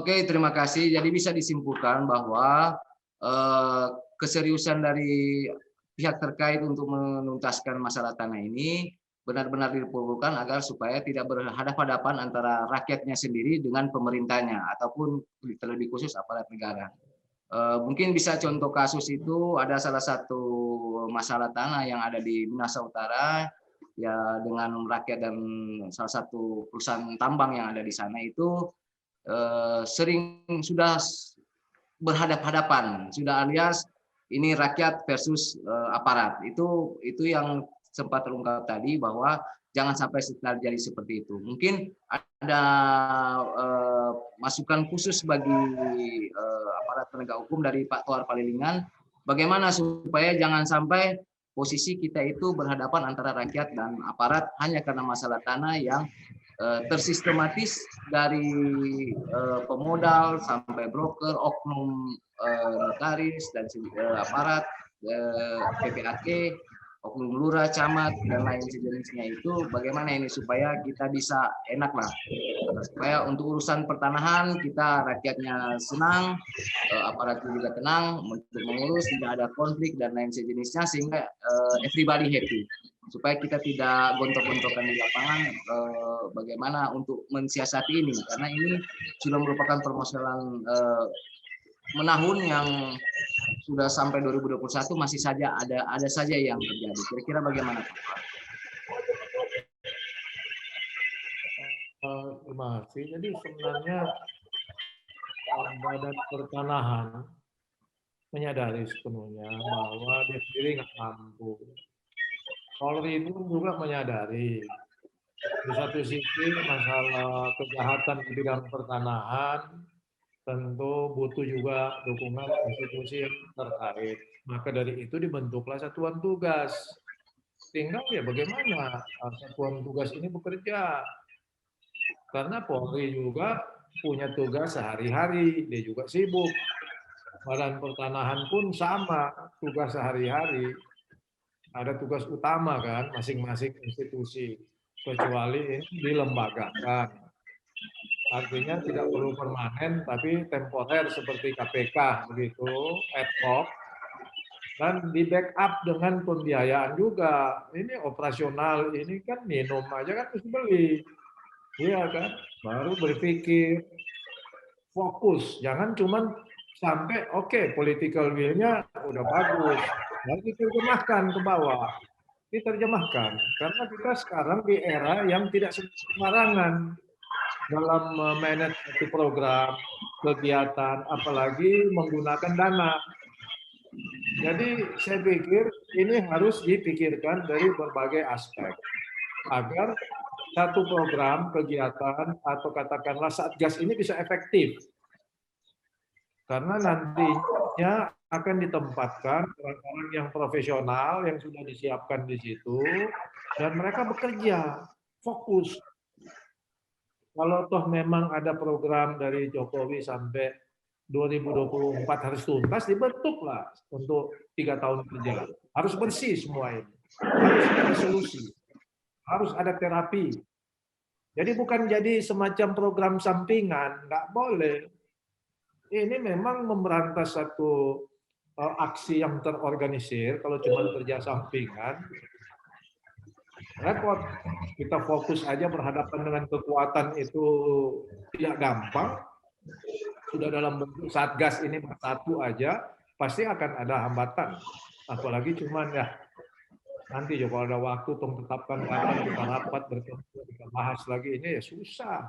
Oke, terima kasih. Jadi bisa disimpulkan bahwa keseriusan dari pihak terkait untuk menuntaskan masalah tanah ini benar-benar diperlukan agar supaya tidak berhadapan-hadapan antara rakyatnya sendiri dengan pemerintahnya ataupun terlebih khusus aparat negara. Mungkin bisa contoh kasus itu ada salah satu masalah tanah yang ada di Minahasa Utara ya dengan rakyat dan salah satu perusahaan tambang yang ada di sana itu sering sudah berhadap-hadapan, sudah alias ini rakyat versus aparat. Itu yang sempat terungkap tadi bahwa jangan sampai terjadi seperti itu. Mungkin ada masukan khusus bagi aparat penegak hukum dari Pak Tohar Palilingan, bagaimana supaya jangan sampai posisi kita itu berhadapan antara rakyat dan aparat hanya karena masalah tanah yang tersistematis dari pemodal sampai broker, oknum notaris dan aparat, PPAT, oknum lurah, camat dan lain sejenisnya itu bagaimana ini supaya kita bisa enak lah, supaya untuk urusan pertanahan kita rakyatnya senang, aparat juga tenang untuk mengurus, tidak ada konflik dan lain sejenisnya sehingga everybody happy. Supaya kita tidak gontok-gontokan di lapangan bagaimana untuk mensiasati ini karena ini sudah merupakan permasalahan menahun yang sudah sampai 2021 masih saja ada saja yang terjadi. Kira-kira bagaimana Pak? Terima kasih. Jadi sebenarnya Badan Pertanahan menyadari sepenuhnya bahwa dia sendiri nggak mampu. Polri itu juga menyadari di satu sisi masalah kejahatan di bidang pertanahan tentu butuh juga dukungan institusi yang terkait. Maka dari itu dibentuklah satuan tugas. Tinggal ya bagaimana satuan tugas ini bekerja. Karena Polri juga punya tugas sehari-hari, dia juga sibuk. Badan Pertanahan pun sama, tugas sehari-hari. Ada tugas utama kan masing-masing institusi kecuali ini dilembagakan, artinya tidak perlu permanen tapi temporer seperti KPK begitu ad hoc dan di backup dengan pembiayaan juga. Ini operasional ini kan minum aja kan mesti beli, iya kan, baru berpikir fokus, jangan cuman sampai oke, political will-nya udah bagus lalu diterjemahkan ke bawah. Diterjemahkan karena kita sekarang di era yang tidak sembarangan dalam manage satu program kegiatan apalagi menggunakan dana. Jadi saya pikir ini harus dipikirkan dari berbagai aspek agar satu program kegiatan atau katakanlah Satgas ini bisa efektif. Karena nantinya akan ditempatkan orang-orang yang profesional yang sudah disiapkan di situ dan mereka bekerja fokus. Kalau toh memang ada program dari Jokowi sampai 2024 harus tuntas, dibentuklah untuk 3 tahun kerja. Harus bersih semua ini. Harus ada solusi. Harus ada terapi. Jadi bukan jadi semacam program sampingan, nggak boleh. Ini memang memberantas satu aksi yang terorganisir. Kalau cuma kerja sampingan, repot. Kita fokus aja berhadapan dengan kekuatan itu tidak gampang. Sudah dalam bentuk Satgas ini bersatu aja, pasti akan ada hambatan. Apalagi cuman ya nanti ya kalau ada waktu untuk tetapkan kapan kita rapat bertemu kita bahas lagi ini ya susah.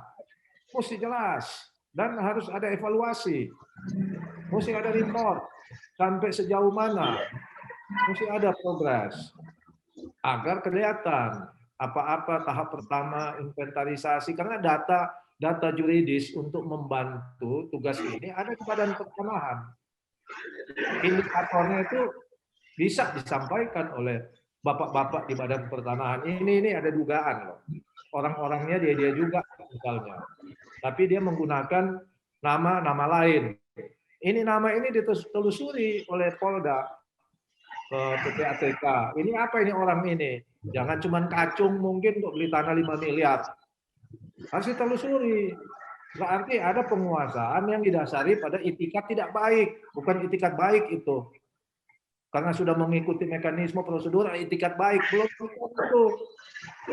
Mesti jelas dan harus ada evaluasi. Mesti ada report sampai sejauh mana. Mesti ada progres agar kelihatan apa-apa tahap pertama inventarisasi karena data juridis untuk membantu tugas ini ada di Badan Pertanahan. Indikatornya itu bisa disampaikan oleh bapak-bapak di Badan Pertanahan. Ini ada dugaan loh. Orang-orangnya dia juga misalnya. Tapi dia menggunakan nama lain. Ini nama ini ditelusuri oleh Polda ke PPATK. Ini apa ini orang ini? Jangan cuma kacung mungkin untuk beli tanah 5 miliar. Harus ditelusuri. Berarti ada penguasaan yang didasari pada itikat tidak baik, bukan itikat baik itu. Karena sudah mengikuti mekanisme prosedur itikat baik, belum tentu.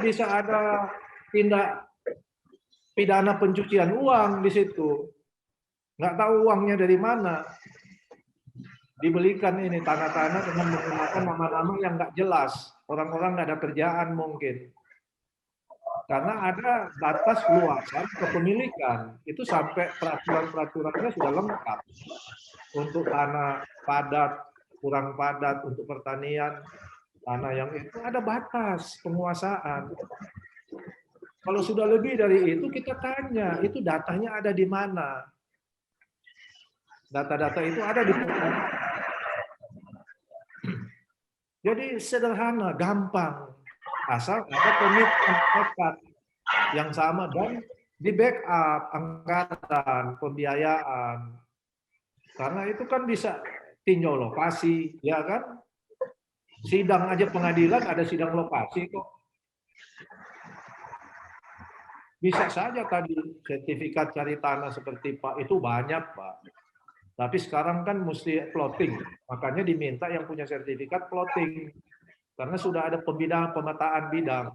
Bisa ada tindak pidana pencucian uang di situ. Nggak tahu uangnya dari mana. Dibelikan ini tanah-tanah dengan menggunakan nama-nama yang nggak jelas. Orang-orang nggak ada kerjaan mungkin. Karena ada batas luasan kepemilikan. Itu sampai peraturan-peraturannya sudah lengkap. Untuk tanah padat, kurang padat, untuk pertanian, tanah yang itu ada batas penguasaan. Kalau sudah lebih dari itu kita tanya, itu datanya ada di mana? Data-data itu ada di mana? Jadi sederhana, gampang. Asal ada komitmen tekad yang sama dan di backup anggaran, pembiayaan. Karena itu kan bisa tinjau lokasi, ya kan? Sidang aja pengadilan ada sidang lokasi kok. Bisa saja tadi sertifikat cari tanah seperti Pak itu banyak Pak. Tapi sekarang kan mesti plotting, makanya diminta yang punya sertifikat plotting. Karena sudah ada pemetaan bidang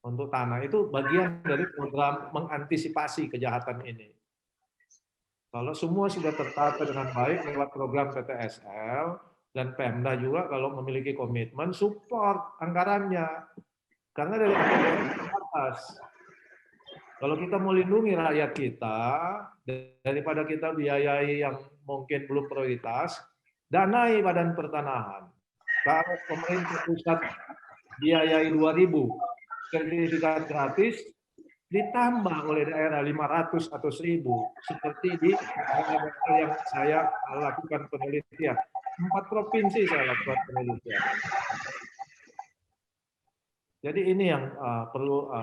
untuk tanah. Itu bagian dari program mengantisipasi kejahatan ini. Kalau semua sudah tertata dengan baik lewat program PTSL, dan Pemda juga kalau memiliki komitmen, support anggarannya. Karena dari APBN terbatas. Kalau kita mau lindungi rakyat kita, daripada kita biayai yang mungkin belum prioritas, danai Badan Pertanahan. Kalau pemerintah pusat biayai 2.000 sertifikat gratis, ditambah oleh daerah 500 atau 1.000, seperti di daerah yang saya lakukan penelitian. 4 provinsi saya lakukan penelitian. Jadi ini yang perlu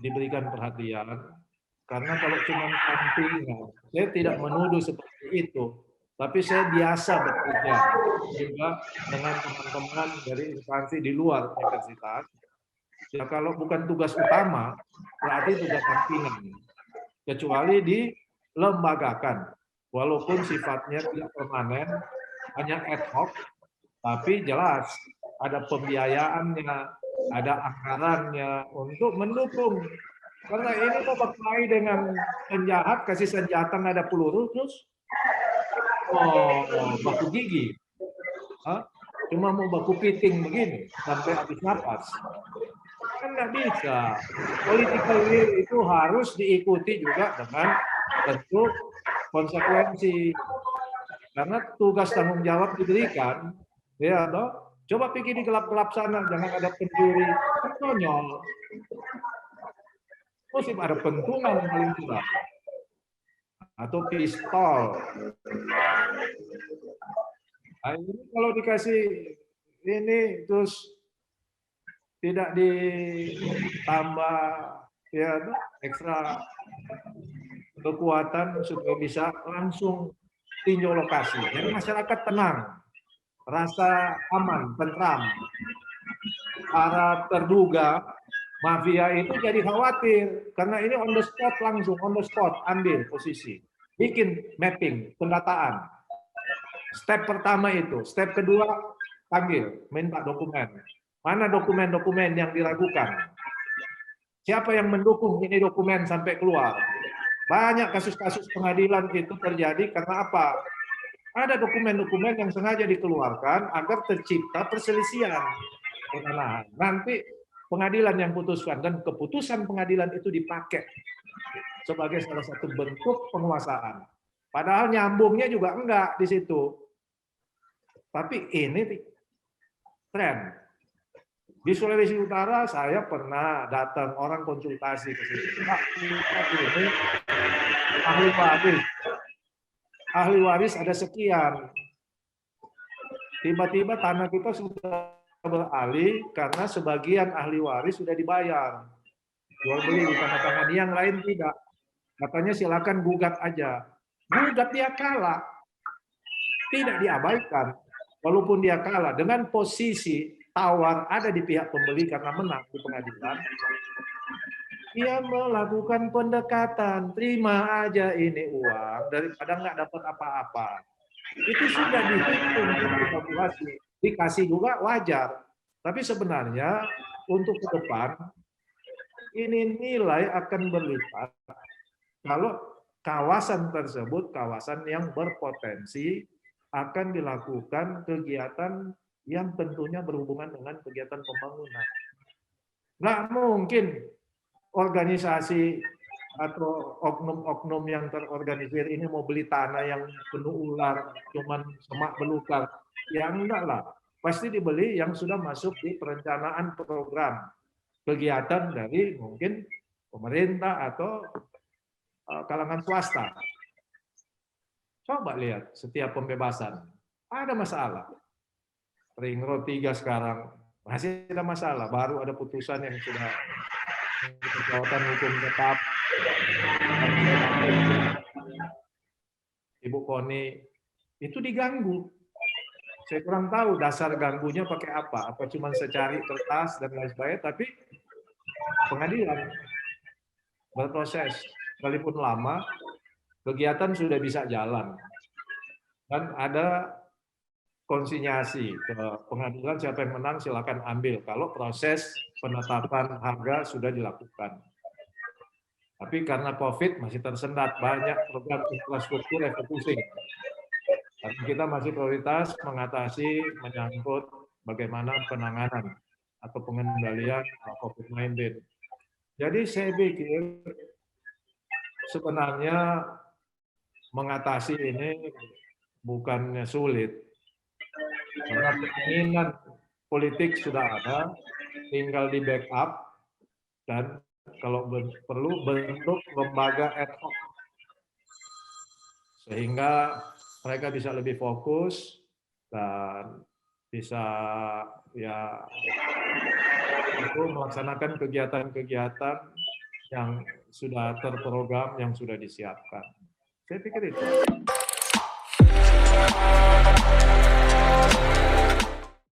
diberikan perhatian, karena kalau cuma sampingan, saya tidak menuduh seperti itu. Tapi saya biasa bekerja juga dengan teman-teman dari instansi di luar universitas. Ya kalau bukan tugas utama, berarti tugas sampingan. Kecuali dilembagakan. Walaupun sifatnya tidak permanen, hanya ad hoc, tapi jelas ada pembiayaannya, ada anggarannya untuk mendukung. Karena ini mau berkelahi dengan penjahat, kasih senjata nggak ada peluru, terus baku gigi. Cuma mau baku piting begini sampai habis napas. Kan nggak bisa. Political will itu harus diikuti juga dengan tentu konsekuensi. Karena tugas tanggung jawab diberikan, ya toh. Coba pikir di gelap-gelap sana, jangan ada pencuri, kan konyol. Mesti ada pentungan paling tidak. Atau pistol. Nah, ini kalau dikasih ini terus tidak ditambah ya ekstra kekuatan supaya bisa langsung tinjau lokasi. Jadi masyarakat tenang, rasa aman, tentram. Para terduga mafia itu jadi khawatir karena ini on the spot, langsung on the spot ambil posisi, bikin mapping, pendataan. Step pertama itu, step kedua panggil, minta dokumen. Mana dokumen-dokumen yang diragukan? Siapa yang mendukung ini dokumen sampai keluar? Banyak kasus-kasus pengadilan itu terjadi karena apa? Ada dokumen-dokumen yang sengaja dikeluarkan agar tercipta perselisihan pertanahan. Nanti pengadilan yang putuskan, dan keputusan pengadilan itu dipakai sebagai salah satu bentuk penguasaan. Padahal nyambungnya juga enggak di situ. Tapi ini tren. Di Sulawesi Utara saya pernah datang orang konsultasi ke situ. Pak, ini ahli waris ada sekian. Tiba-tiba tanah kita sudah beralih karena sebagian ahli waris sudah dibayar. Jual beli ditandatangani, yang lain tidak. Katanya silakan gugat aja. Gugat dia kalah. Tidak diabaikan. Walaupun dia kalah, dengan posisi tawar ada di pihak pembeli karena menang di pengadilan, Ia melakukan pendekatan, terima aja ini uang daripada nggak dapat apa-apa. Itu sudah dihitung kalkulasi, dikasih juga wajar. Tapi sebenarnya untuk ke depan ini nilai akan berlipat kalau kawasan tersebut kawasan yang berpotensi akan dilakukan kegiatan yang tentunya berhubungan dengan kegiatan pembangunan. Nggak mungkin organisasi atau oknum-oknum yang terorganisir ini mau beli tanah yang penuh ular, cuman semak belukar. Ya enggak lah, pasti dibeli yang sudah masuk di perencanaan program kegiatan dari mungkin pemerintah atau kalangan swasta. Coba lihat setiap pembebasan, ada masalah. Ring Road 3 sekarang masih ada masalah, baru ada putusan yang sudah kekuatan hukum tetap. Ibu Koni itu diganggu. Saya kurang tahu dasar ganggunya pakai apa. Apa cuma secari kertas dan lain sebagainya, tapi pengadilan berproses. Sekalipun lama, kegiatan sudah bisa jalan. Dan ada konsinyasi ke pengadilan, siapa yang menang silakan ambil kalau proses penetapan harga sudah dilakukan. Tapi karena COVID masih tersendat banyak program infrastruktur yang pusing. Dan kita masih prioritas mengatasi menyangkut bagaimana penanganan atau pengendalian COVID-19. Jadi saya pikir sebenarnya mengatasi ini bukannya sulit. Karena keinginan politik sudah ada, tinggal di backup dan kalau perlu bentuk lembaga ad hoc sehingga mereka bisa lebih fokus dan bisa ya itu melaksanakan kegiatan-kegiatan yang sudah terprogram, yang sudah disiapkan. Saya pikir itu.